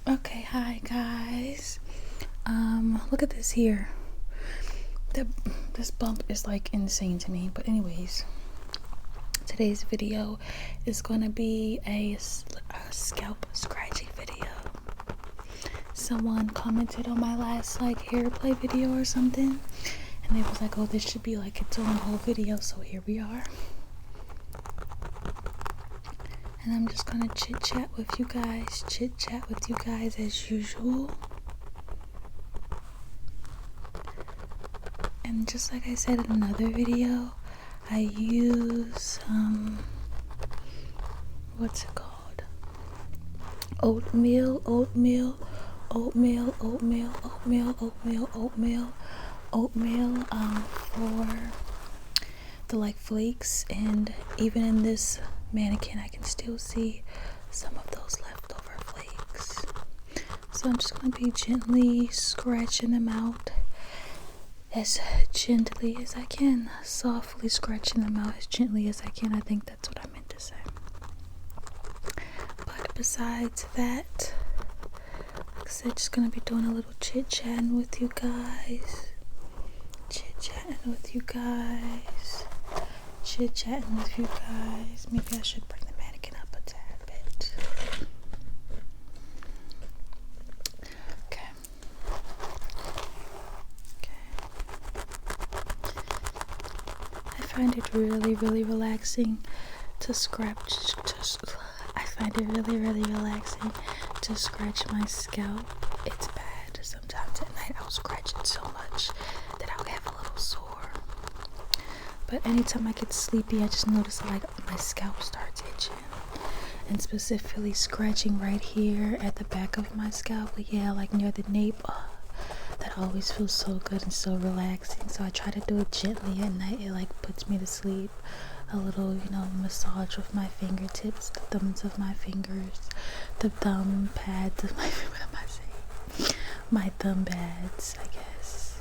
Okay, hi guys. Look at this here. This bump is like insane to me. But anyways, today's video is gonna be a scalp scratching video. Someone commented on my last hair play video or something, and they was like, "Oh, this should be like its own whole video." So here we are. And I'm just gonna chit chat with you guys as usual. And just like I said in another video, I use what's it called? Oatmeal for the flakes, and even in this mannequin I can still see some of those leftover flakes. So I'm just going to be gently scratching them out as gently as I can, softly scratching them out as gently as I can. I think that's what I meant to say. But besides that, like I said, just going to be doing a little chit-chatting with you guys. Maybe I should bring the mannequin up a tad bit. Okay. I find it really relaxing to scratch. I find it really relaxing to scratch my scalp. It's bad. Sometimes at night I'll scratch it so much that I'll have a little sore. But anytime I get sleepy, I just notice my scalp starts itching. And specifically scratching right here at the back of my scalp, near the nape. That always feels so good and so relaxing. So I try to do it gently at night. It puts me to sleep. A little, massage with my fingertips, the thumbs of my fingers, the thumb pads of my, what am I saying? My thumb pads, I guess.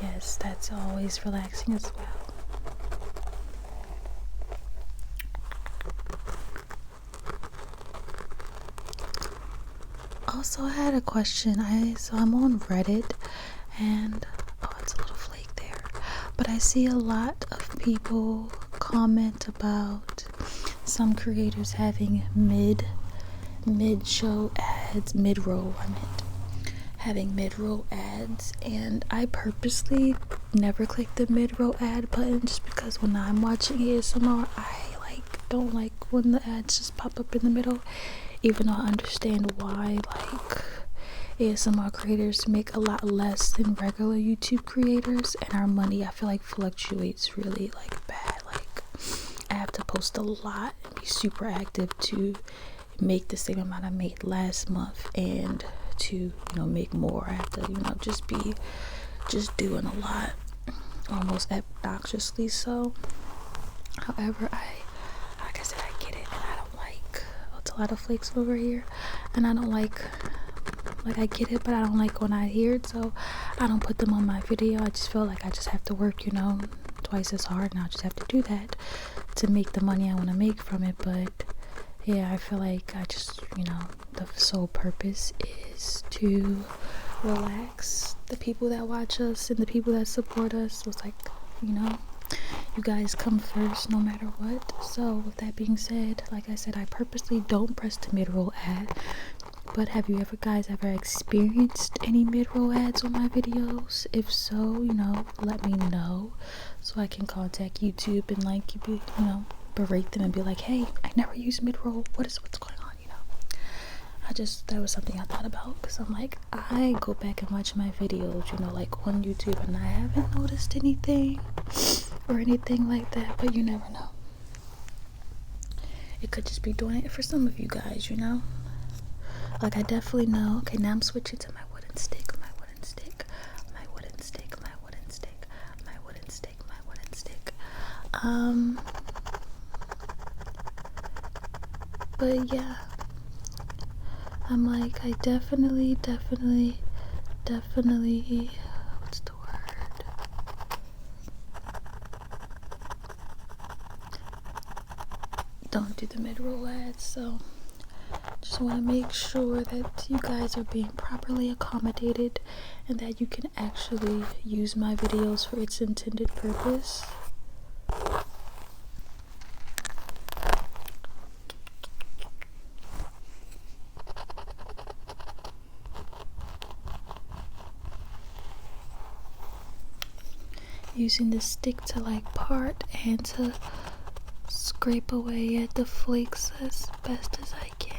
Yes, that's always relaxing as well. Also, I had a question. I'm on Reddit, and it's a little flake there. But I see a lot of people comment about some creators having mid-show ads, mid-roll. Having mid-roll ads, and I purposely never click the mid-roll ad button just because when I'm watching ASMR, I don't like when the ads just pop up in the middle. Even though I understand why ASMR creators make a lot less than regular YouTube creators, and our money, I feel fluctuates really bad. I have to post a lot and be super active to make the same amount I made last month, and to make more. I have to just doing a lot, almost obnoxiously so. However, like I said, I get it, and I don't it's a lot of flakes over here, and I don't I get it, but I don't when I hear it, so I don't put them on my video. I just feel I just have to work twice as hard, and I'll just have to do that to make the money I want to make from it. But yeah, I feel I just the sole purpose is to relax the people that watch us and the people that support us. So it's you guys come first no matter what. So with that being said, like I said, I purposely don't press the mid-roll ad. But have you guys ever experienced any mid-roll ads on my videos? If so, let me know so I can contact YouTube and berate them and be like, hey, I never use mid-roll. What's going on? That was something I thought about, because I go back and watch my videos, on YouTube, and I haven't noticed anything or anything like that, but you never know. It could just be doing it for some of you guys, I definitely know. Okay, now I'm switching to my wooden stick. But yeah, I definitely, what's the word? Don't do the mid-roll ads, so just I want to make sure that you guys are being properly accommodated and that you can actually use my videos for its intended purpose. Using the stick to like part and to scrape away at the flakes as best as I can.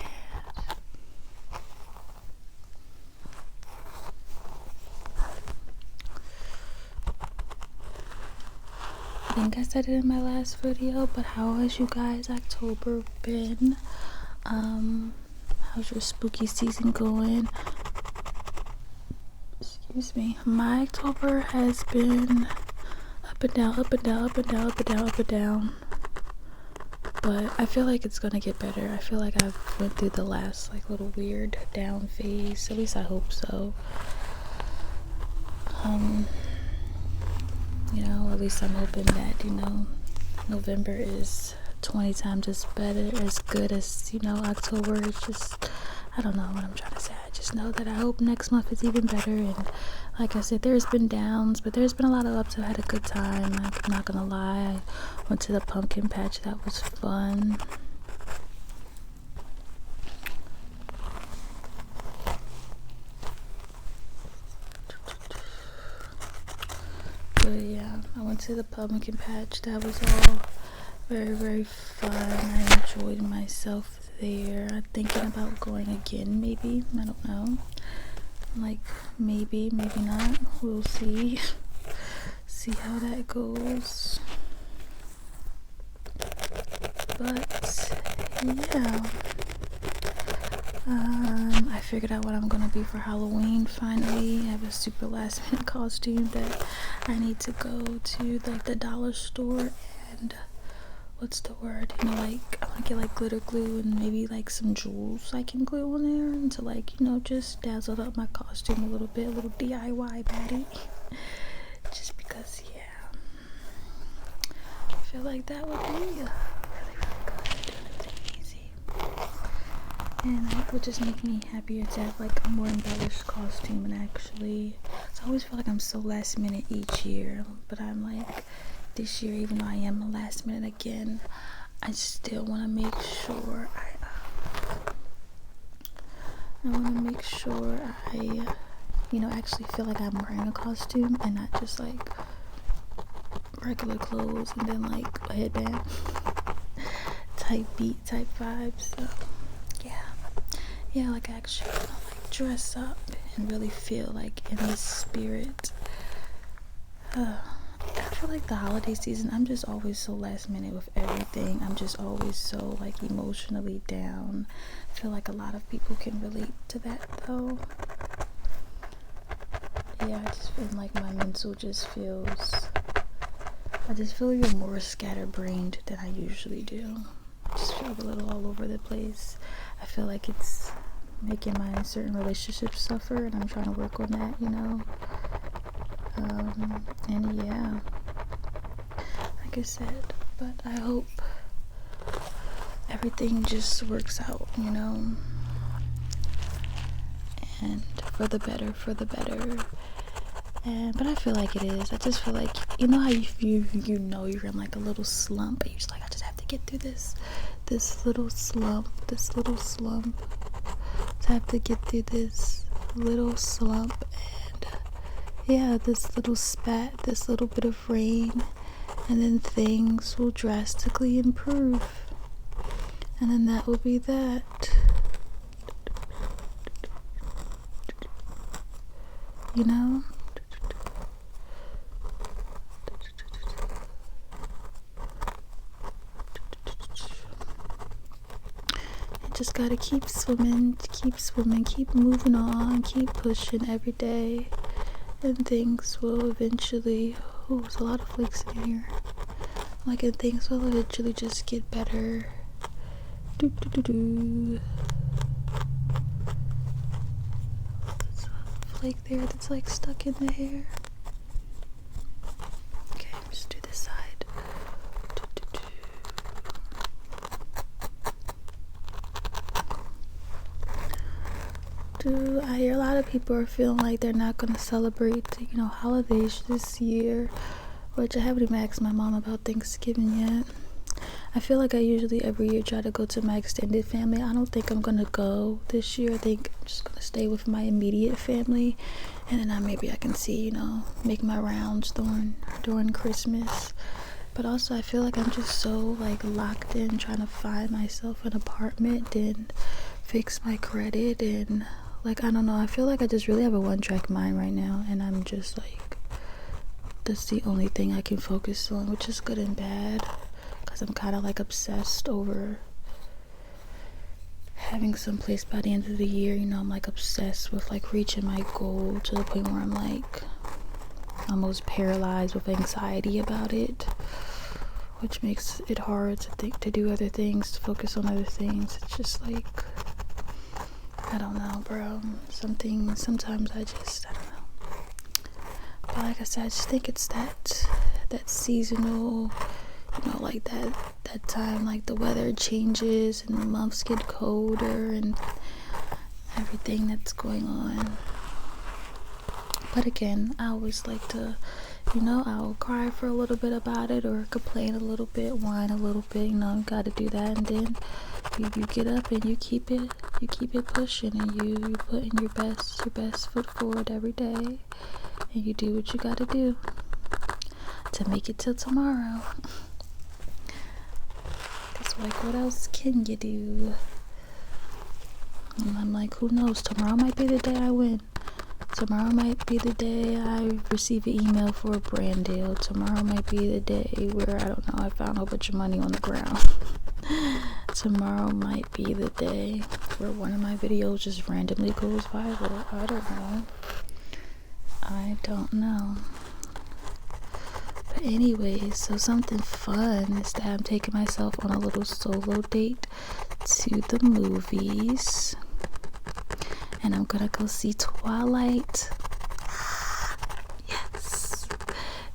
I think I said it in my last video, but how has you guys' October been? How's your spooky season going? Excuse me. My October has been up and down, up and down, up and down, up and down, up and down. But I feel like it's gonna get better. I feel like I've went through the last like little weird down phase. At least I hope so. You know, at least I'm hoping that, you know, November is 20 times as better, as good as, you know, October. It's just, I don't know what I'm trying to say. I just know that I hope next month is even better. And like I said, there's been downs, but there's been a lot of ups. I had a good time. I'm not gonna lie. I went to the pumpkin patch. That was fun. But yeah, I went to the pumpkin patch. That was all very, very fun. I enjoyed myself there. I'm thinking about going again, maybe. I don't know. Like, maybe, maybe not. We'll see. See how that goes. But yeah. I figured out what I'm gonna be for Halloween finally. I have a super last minute costume that I need to go to like the dollar store and what's the word? You know, like I wanna get like glitter glue and maybe like some jewels I can glue on there and to like, you know, just dazzle up my costume a little bit, a little DIY baddie. Just because, yeah. I feel like that would be really, really good. Really easy. And that would just make me happier to have like a more embellished costume. And actually, I always feel like I'm so last minute each year, but I'm like, this year, even though I am last minute again, I still want to make sure I want to make sure I, you know, actually feel like I'm wearing a costume and not just like regular clothes and then like a headband type beat, type vibe. So yeah, like I actually want to like dress up and really feel like in the spirit. I feel like the holiday season, I'm just always so last minute with everything. I'm just always so like emotionally down. I feel like a lot of people can relate to that though. Yeah, I just feel like my mental just feels, I just feel even more scatterbrained than I usually do. I just feel a little all over the place. I feel like it's making my certain relationships suffer and I'm trying to work on that, you know. And yeah, like I said, but I hope everything just works out, you know, and for the better, and but I feel like it is. I just feel like, you know how you know you're in like a little slump and you're just like, I just have to get through this little slump, I have to get through this little slump. Yeah, this little spat, this little bit of rain, and then things will drastically improve. And then that will be that. You know? You just gotta keep swimming, keep moving on, keep pushing every day. And things will eventually, oh, there's a lot of flakes in here. Like, and things will eventually just get better. There's a flake there that's like stuck in the hair. Okay, just do this side. Dude, I hear a lot of people are feeling like they're not gonna celebrate, holidays this year, which I haven't even asked my mom about Thanksgiving yet. I feel like I usually every year try to go to my extended family. I don't think I'm gonna go this year. I think I'm just gonna stay with my immediate family, and then maybe I can see, make my rounds during Christmas. But also I feel like I'm just so like locked in trying to find myself an apartment and fix my credit, and like I don't know, I feel like I just really have a one-track mind right now, and I'm just like, that's the only thing I can focus on, which is good and bad, because I'm kind of like obsessed over having some place by the end of the year. I'm like obsessed with like reaching my goal to the point where I'm like almost paralyzed with anxiety about it, which makes it hard to do other things, to focus on other things. It's just like, I don't know, bro. Sometimes I don't know. But like I said, I just think it's that seasonal, like that time, like the weather changes and the months get colder and everything that's going on. But again, I always like to, I'll cry for a little bit about it, or complain a little bit, whine a little bit, gotta do that, and then you get up and you keep it pushing, and you put in your best foot forward every day, and you do what you gotta do to make it till tomorrow. Cause like, what else can you do? And I'm like, who knows, tomorrow might be the day I win. Tomorrow might be the day I receive an email for a brand deal. Tomorrow might be the day where, I don't know, I found a whole bunch of money on the ground. Tomorrow might be the day where one of my videos just randomly goes viral. I don't know. But anyways, so something fun is that I'm taking myself on a little solo date to the movies. And I'm gonna go see Twilight. Yes.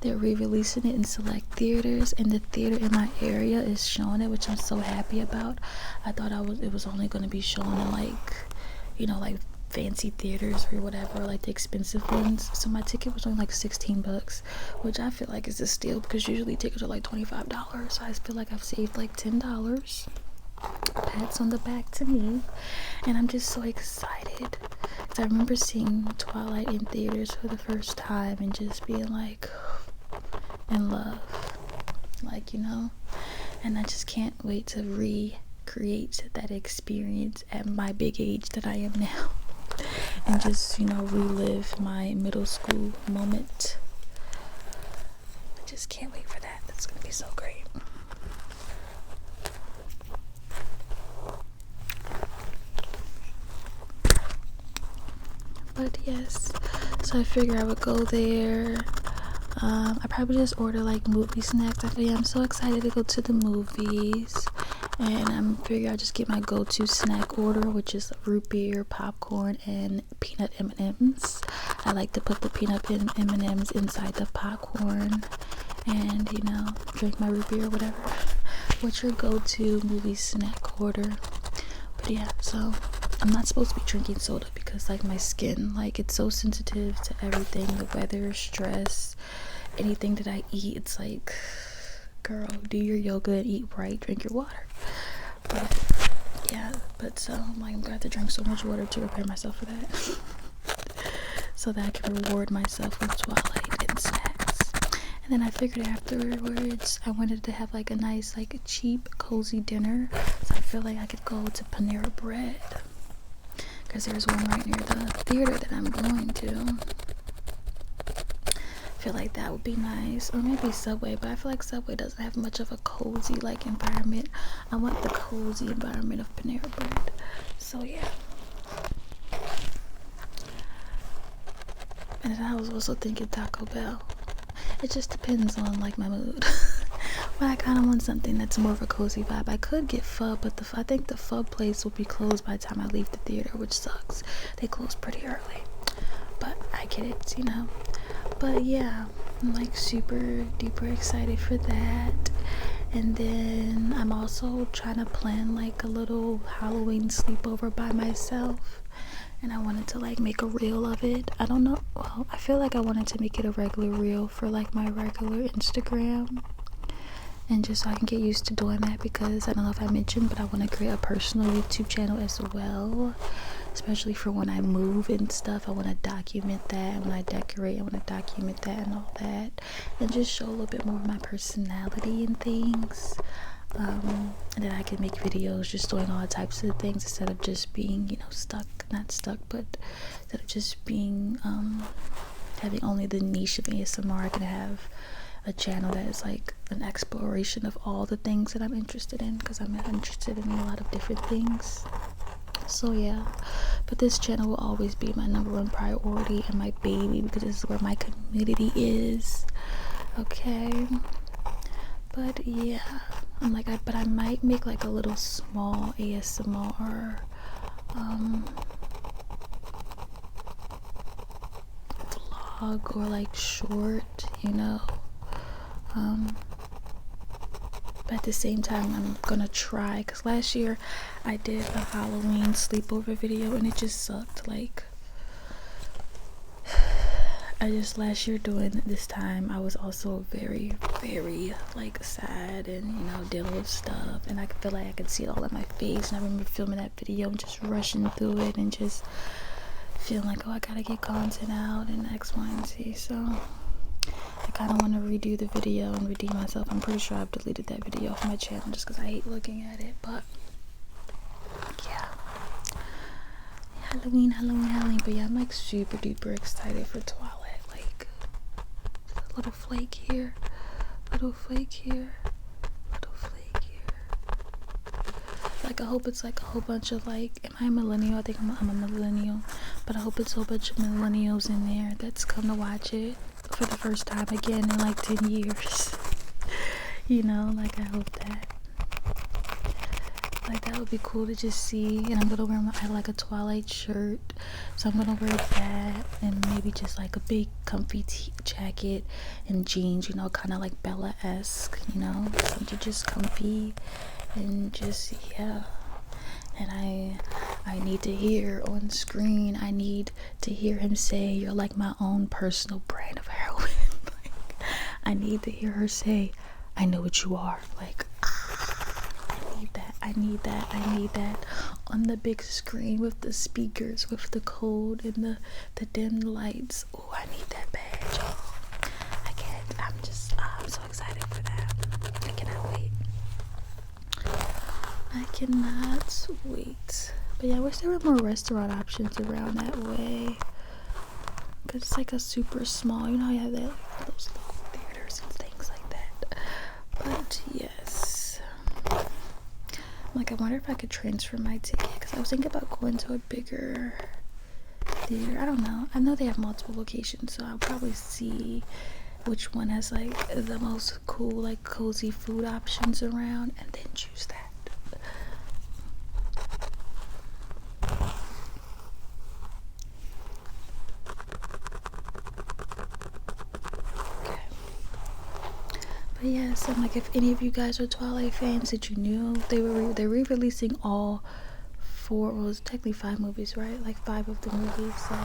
They're re-releasing it in select theaters, and the theater in my area is showing it, which I'm so happy about. I thought it was only gonna be shown in like fancy theaters or whatever, like the expensive ones. So my ticket was only like $16, which I feel like is a steal, because usually tickets are like $25. So I feel like I've saved like $10. Pats on the back to me, and I'm just so excited, because I remember seeing Twilight in theaters for the first time and just being like in love, and I just can't wait to recreate that experience at my big age that I am now, and just relive my middle school moment. I just can't wait for that. That's gonna be so great. But yes, so I figured I would go there. I probably just order like movie snacks. I'm so excited to go to the movies, and I'm figuring I'll just get my go-to snack order, which is root beer, popcorn, and peanut M&Ms. I like to put the peanut M&Ms inside the popcorn, and drink my root beer or whatever. What's your go-to movie snack order? But yeah, so I'm not supposed to be drinking soda, because like my skin, like it's so sensitive to everything, the weather, stress, anything that I eat. It's like, girl, do your yoga and eat right, drink your water. But yeah, so I'm like, I'm gonna have to drink so much water to prepare myself for that, so that I can reward myself with Twilight and snacks. And then I figured afterwards I wanted to have like a nice, like cheap, cozy dinner. So I feel like I could go to Panera Bread, because there's one right near the theater that I'm going to. I feel like that would be nice. Or maybe Subway, but I feel like Subway doesn't have much of a cozy like environment. I want the cozy environment of Panera Bread. So yeah. And then I was also thinking Taco Bell. It just depends on like my mood. But I kind of want something that's more of a cozy vibe. I could get pho, but I think the pho place will be closed by the time I leave the theater, which sucks. They close pretty early, but I get it, But yeah, I'm like super duper excited for that. And then I'm also trying to plan like a little Halloween sleepover by myself. and I wanted to like make a reel of it. I don't know, well, I feel like I wanted to make it a regular reel for like my regular Instagram, and just so I can get used to doing that, because I don't know if I mentioned, but I want to create a personal YouTube channel as well, especially for when I move and stuff. I want to document that, and when I decorate I want to document that and all that, and just show a little bit more of my personality and things. And then I can make videos just doing all types of things instead of just being, you know, not stuck, but instead of just being having only the niche of ASMR, I can have a channel that is like an exploration of all the things that I'm interested in, because I'm interested in a lot of different things. So yeah, but this channel will always be my #1 priority and my baby, because this is where my community is. Okay, but yeah, I'm like, but I might make like a little small ASMR vlog or like short, you know. But at the same time, I'm gonna try, because last year I did a Halloween sleepover video and it just sucked. Like, last year doing this time, I was also very, very like sad and, you know, dealing with stuff, and I feel like I could see it all in my face. And I remember filming that video and just rushing through it and just feeling like, oh, I gotta get content out and X, Y, and Z. So I kind of want to redo the video and redeem myself. I'm pretty sure I've deleted that video off my channel just because I hate looking at it. But yeah, Halloween. But yeah, I'm like super duper excited for Twilight. Like, a little flake here, little flake here, little flake here. Like, I hope it's like a whole bunch of like, am I a millennial? I think I'm a millennial, but I hope it's a whole bunch of millennials in there that's come to watch it for the first time again in like 10 years. You know, like, I hope that, like, that would be cool to just see. And I'm gonna wear I have like a Twilight shirt, so I'm gonna wear that, and maybe just like a big comfy jacket and jeans, you know, kind of like Bella-esque, you know, something just comfy and just, yeah. And I need to hear on screen, I need to hear him say, "You're like my own personal brand of heroin." Like, I need to hear her say, "I know what you are." Like, I need that on the big screen with the speakers, with the code and the dim lights. Oh, I need that badge. I'm so excited for that. I cannot wait. I cannot wait. But yeah, I wish there were more restaurant options around that way, because it's like a super small, you know, you have that, like, those little theaters and things like that. But yes, like, I wonder if I could transfer my ticket, because I was thinking about going to a bigger theater. I don't know. I know they have multiple locations, so I'll probably see which one has like the most cool, like, cozy food options around, and then choose that. But yeah, so like, if any of you guys are Twilight fans, that you knew they're re-releasing all 4, well, it's technically 5 movies, right? Like 5 of the movies. So.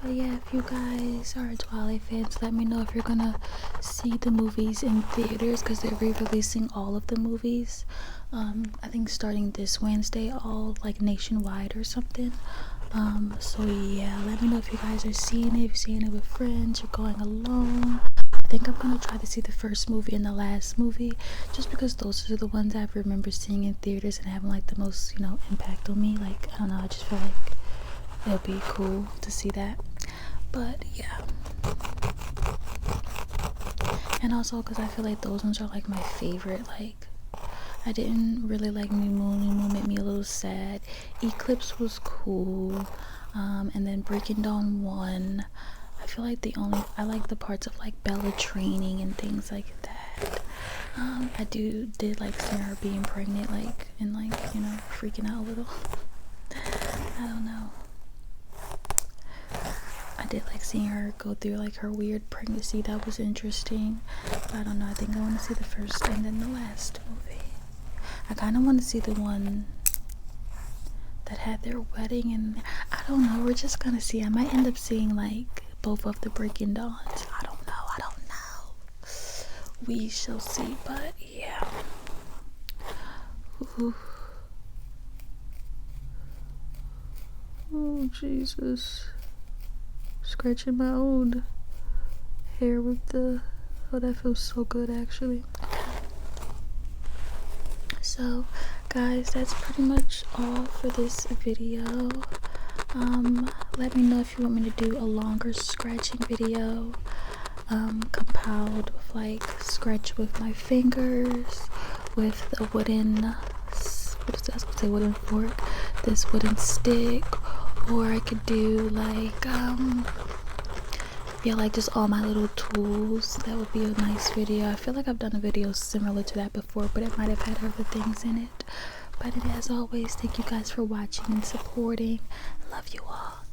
But yeah, if you guys are Twilight fans, let me know if you're gonna see the movies in theaters, because they're re-releasing all of the movies. I think starting this Wednesday, all like nationwide or something. So yeah, let me know if you guys are seeing it, if you're seeing it with friends, you're going alone. I think I'm gonna try to see the first movie and the last movie, just because those are the ones I remember seeing in theaters and having like the most, you know, impact on me. Like, I don't know, I just feel like it'll be cool to see that. But yeah, and also because I feel like those ones are like my favorite. Like, I didn't really like New Moon made me a little sad. Eclipse was cool, and then Breaking Dawn 1. I feel like I like the parts of like Bella training and things like that. I did like seeing her being pregnant, like, and like, you know, freaking out a little. I don't know. I did like seeing her go through like her weird pregnancy. That was interesting. But I don't know, I think I want to see the first and then the last movie. I kind of want to see the one that had their wedding, and I don't know, we're just gonna see. I might end up seeing like both of the Breaking Dawns. I don't know. We shall see, but yeah. Ooh. Oh Jesus. Scratching my own hair with the, oh, that feels so good actually. Okay. So guys, that's pretty much all for this video. Let me know if you want me to do a longer scratching video, compiled with like scratch with my fingers, with the wooden, what is that? I was gonna say wooden fork, this wooden stick, or I could do like yeah, like just all my little tools. That would be a nice video. I feel like I've done a video similar to that before, but it might have had other things in it. But as always, thank you guys for watching and supporting. I love you all.